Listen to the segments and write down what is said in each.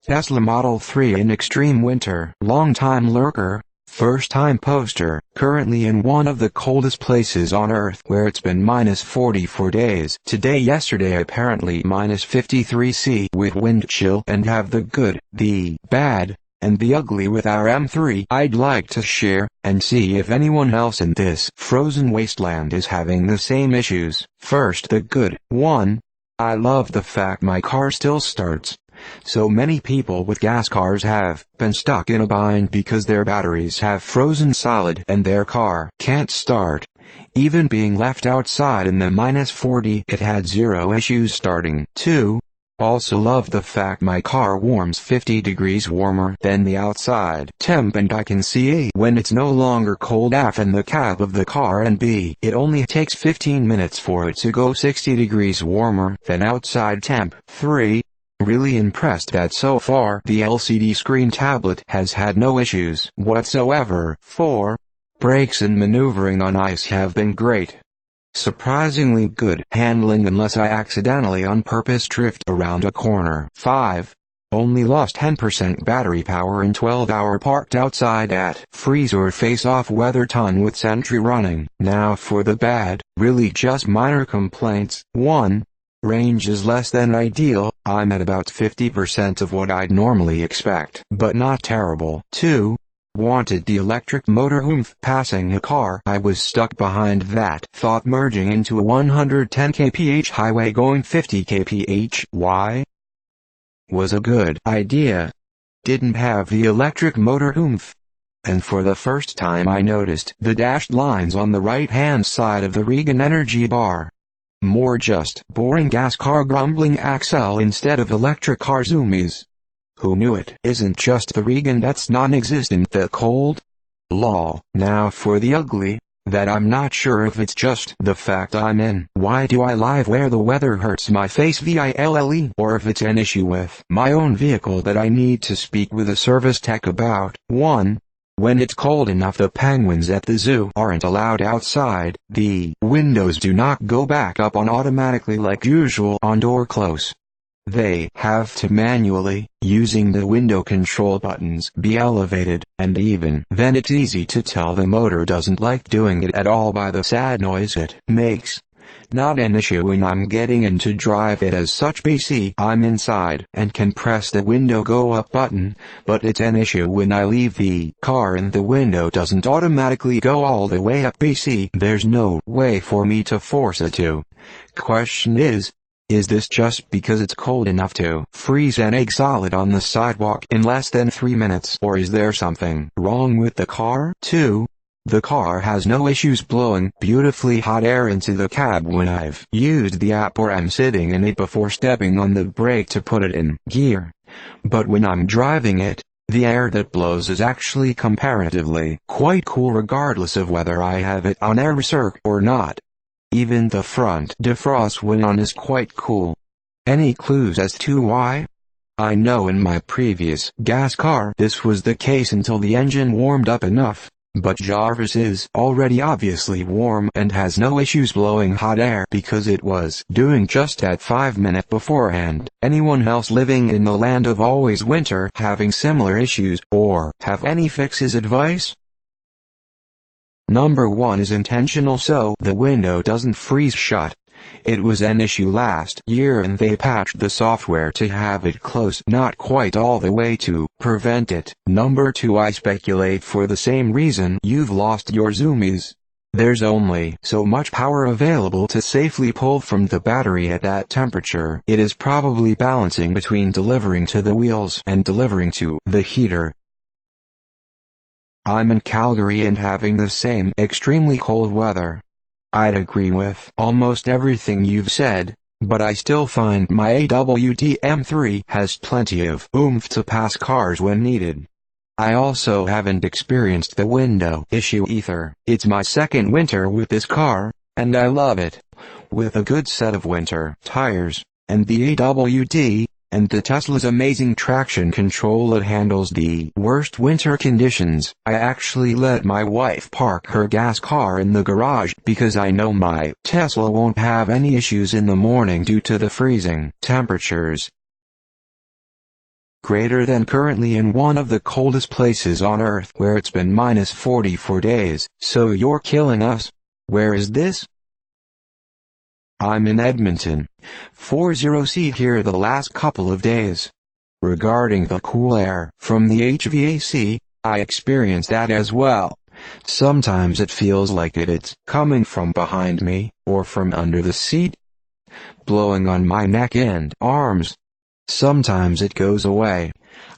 Tesla Model 3 in extreme winter. Long-time lurker, first-time poster, currently in one of the coldest places on Earth where it's been -40 for days. Yesterday apparently -53 C with wind chill, and have the good, the bad, and the ugly with our M3 I'd like to share, and see if anyone else in this frozen wasteland is having the same issues. First, the good. 1. I love the fact my car still starts. So many people with gas cars have been stuck in a bind because their batteries have frozen solid and their car can't start. Even being left outside in the -40, it had zero issues starting. 2. Also love the fact my car warms 50 degrees warmer than the outside temp, and I can see A when it's no longer cold AF in the cab of the car, and B it only takes 15 minutes for it to go 60 degrees warmer than outside temp. 3. Really impressed that so far the LCD screen tablet has had no issues whatsoever. 4. Brakes and maneuvering on ice have been great. Surprisingly good handling unless I accidentally on purpose drift around a corner. 5. Only lost 10% battery power in 12-hour parked outside at freeze or face-off weather ton with Sentry running. Now for the bad, really just minor complaints. 1. Range is less than ideal. I'm at about 50% of what I'd normally expect, but not terrible. 2. Wanted the electric motor oomph passing a car I was stuck behind that thought merging into a 110 kph highway going 50 kph. Why? Was a good idea. Didn't have the electric motor oomph. And for the first time I noticed the dashed lines on the right-hand side of the Regan energy bar. More just boring gas car grumbling axle instead of electric car zoomies. Who knew it isn't just the Regan that's non-existent, the cold? Lol. Now for the ugly, that I'm not sure if it's just the fact I'm in why do I live where the weather hurts my face VILLE, or if it's an issue with my own vehicle that I need to speak with a service tech about. 1. When it's cold enough the penguins at the zoo aren't allowed outside, the windows do not go back up on automatically like usual on door close. They have to manually, using the window control buttons, be elevated, and even then it's easy to tell the motor doesn't like doing it at all by the sad noise it makes. Not an issue when I'm getting in to drive it as such BC I'm inside and can press the window go up button, but it's an issue when I leave the car and the window doesn't automatically go all the way up BC. There's no way for me to force it to. Question is this just because it's cold enough to freeze an egg solid on the sidewalk in less than 3 minutes, or is there something wrong with the car? 2. The car has no issues blowing beautifully hot air into the cab when I've used the app or I'm sitting in it before stepping on the brake to put it in gear. But when I'm driving it, the air that blows is actually comparatively quite cool regardless of whether I have it on air recirc or not. Even the front defrost when on is quite cool. Any clues as to why? I know in my previous gas car this was the case until the engine warmed up enough, but Jarvis is already obviously warm and has no issues blowing hot air because it was doing just at 5 minutes beforehand. Anyone else living in the land of always winter having similar issues, or have any fixes advice? Number 1 is intentional so the window doesn't freeze shut. It was an issue last year and they patched the software to have it close not quite all the way to prevent it. Number 2 I speculate for the same reason you've lost your zoomies. There's only so much power available to safely pull from the battery at that temperature. It is probably balancing between delivering to the wheels and delivering to the heater. I'm in Calgary and having the same extremely cold weather. I'd agree with almost everything you've said, but I still find my AWD M3 has plenty of oomph to pass cars when needed. I also haven't experienced the window issue either. It's my second winter with this car, and I love it. With a good set of winter tires, and the AWD, and the Tesla's amazing traction control that handles the worst winter conditions, I actually let my wife park her gas car in the garage because I know my Tesla won't have any issues in the morning due to the freezing temperatures. greater than currently in one of the coldest places on Earth where it's been -40 for days. So you're killing us. Where is this? I'm in Edmonton. 40C here the last couple of days. Regarding the cool air from the HVAC, I experience that as well. Sometimes it feels like it's coming from behind me, or from under the seat, blowing on my neck and arms. Sometimes it goes away.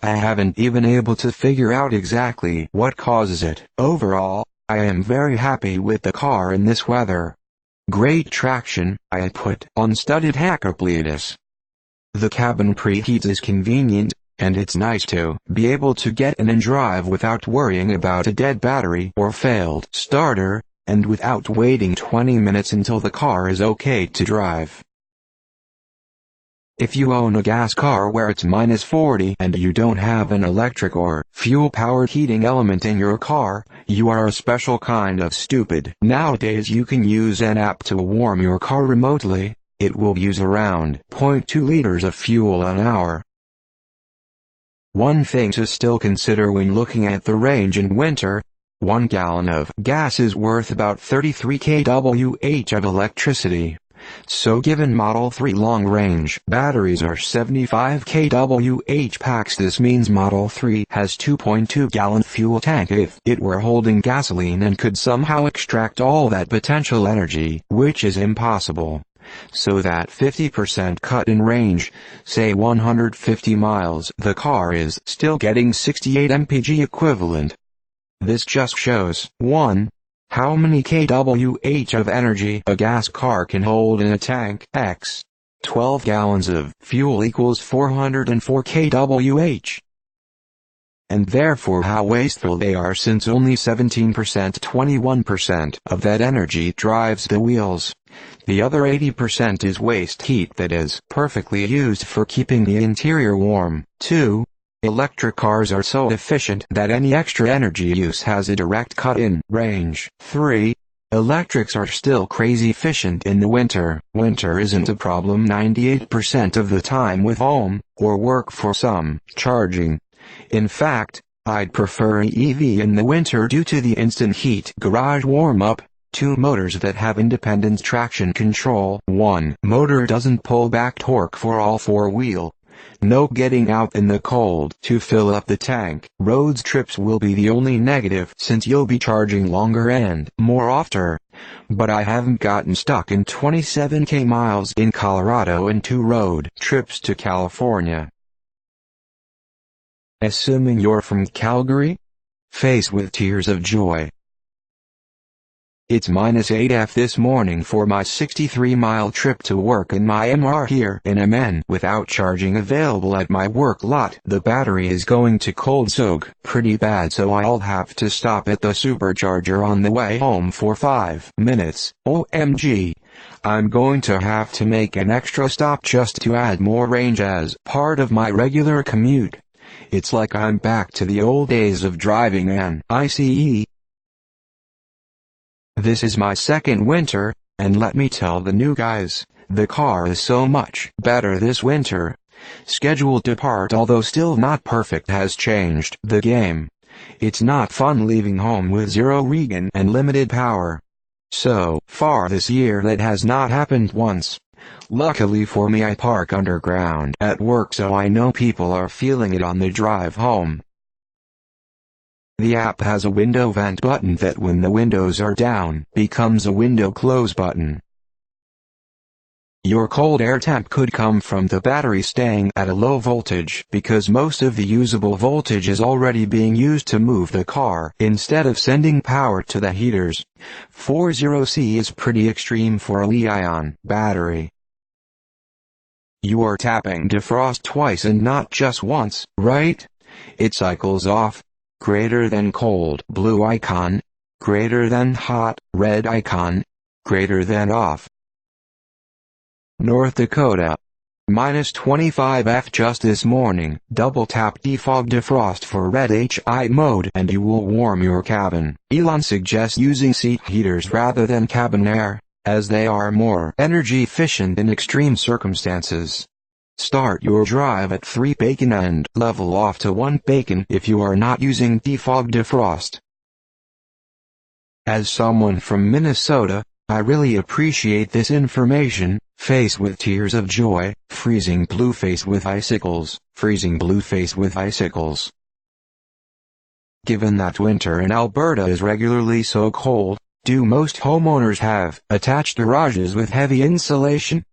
I haven't even able to figure out exactly what causes it. Overall, I am very happy with the car in this weather. Great traction, I put on studded Hackableedus. The cabin preheat is convenient, and it's nice to be able to get in and drive without worrying about a dead battery or failed starter, and without waiting 20 minutes until the car is okay to drive. If you own a gas car where it's -40 and you don't have an electric or fuel-powered heating element in your car, you are a special kind of stupid. Nowadays you can use an app to warm your car remotely. It will use around 0.2 liters of fuel an hour. One thing to still consider when looking at the range in winter: 1 gallon of gas is worth about 33 kWh of electricity. So given Model 3 long-range batteries are 75 kWh packs, this means Model 3 has 2.2-gallon fuel tank if it were holding gasoline and could somehow extract all that potential energy, which is impossible. So that 50% cut in range, say 150 miles, the car is still getting 68 mpg equivalent. This just shows 1. How many kWh of energy a gas car can hold in a tank. X. 12 gallons of fuel equals 404 kWh. And therefore how wasteful they are, since only 21% of that energy drives the wheels. The other 80% is waste heat that is perfectly used for keeping the interior warm. 2. Electric cars are so efficient that any extra energy use has a direct cut in range. 3. Electrics are still crazy efficient in the winter. Winter isn't a problem 98% of the time with home or work for some charging. In fact, I'd prefer an EV in the winter due to the instant heat garage warm-up. 2 motors that have independent traction control. 1 motor doesn't pull back torque for all 4-wheel. No getting out in the cold to fill up the tank. Road trips will be the only negative, since you'll be charging longer and more often. But I haven't gotten stuck in 27k miles in Colorado and 2 road trips to California. Assuming you're from Calgary? Face with tears of joy. It's -8 this morning for my 63-mile trip to work in my MR here in MN without charging available at my work lot. The battery is going to cold soak pretty bad, so I'll have to stop at the supercharger on the way home for 5 minutes. OMG. I'm going to have to make an extra stop just to add more range as part of my regular commute. It's like I'm back to the old days of driving an ICE. This is my second winter, and let me tell the new guys, the car is so much better this winter. Scheduled depart, although still not perfect, has changed the game. It's not fun leaving home with 0 regen and limited power. So far this year that has not happened once. Luckily for me, I park underground at work, so I know people are feeling it on the drive home. The app has a window vent button that, when the windows are down, becomes a window close button. Your cold air temp could come from the battery staying at a low voltage, because most of the usable voltage is already being used to move the car instead of sending power to the heaters. 40C is pretty extreme for a Li-ion battery. You are tapping defrost twice and not just once, right? It cycles off. Greater than cold, blue icon. Greater than hot, red icon. Greater than off. North Dakota. -25°F just this morning. Double tap defog defrost for red HI mode and you will warm your cabin. Elon suggests using seat heaters rather than cabin air, as they are more energy efficient in extreme circumstances. Start your drive at 3 bacon and level off to 1 bacon if you are not using defog defrost. As someone from Minnesota, I really appreciate this information. Face with tears of joy, freezing blue face with icicles, freezing blue face with icicles. Given that winter in Alberta is regularly so cold, do most homeowners have attached garages with heavy insulation?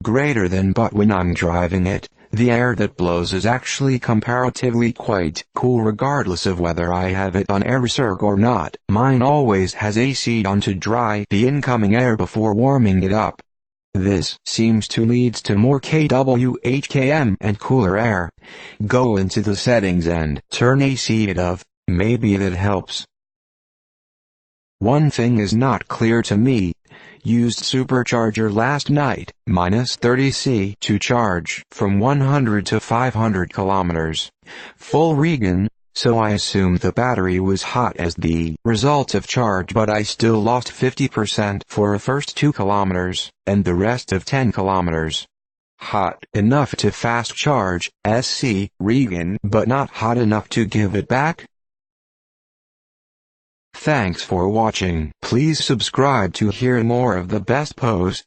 Greater than, but when I'm driving it, the air that blows is actually comparatively quite cool regardless of whether I have it on air recirc or not. Mine always has AC on to dry the incoming air before warming it up. This seems to lead to more kWHKM and cooler air. Go into the settings and turn AC off, maybe that helps. One thing is not clear to me. Used supercharger last night, -30°C to charge from 100 to 500 kilometers. Full Regan, so I assumed the battery was hot as the result of charge, but I still lost 50% for the first 2 kilometers, and the rest of 10 kilometers. Hot enough to fast charge, SC, Regan, but not hot enough to give it back? Thanks for watching. Please subscribe to hear more of the best posts.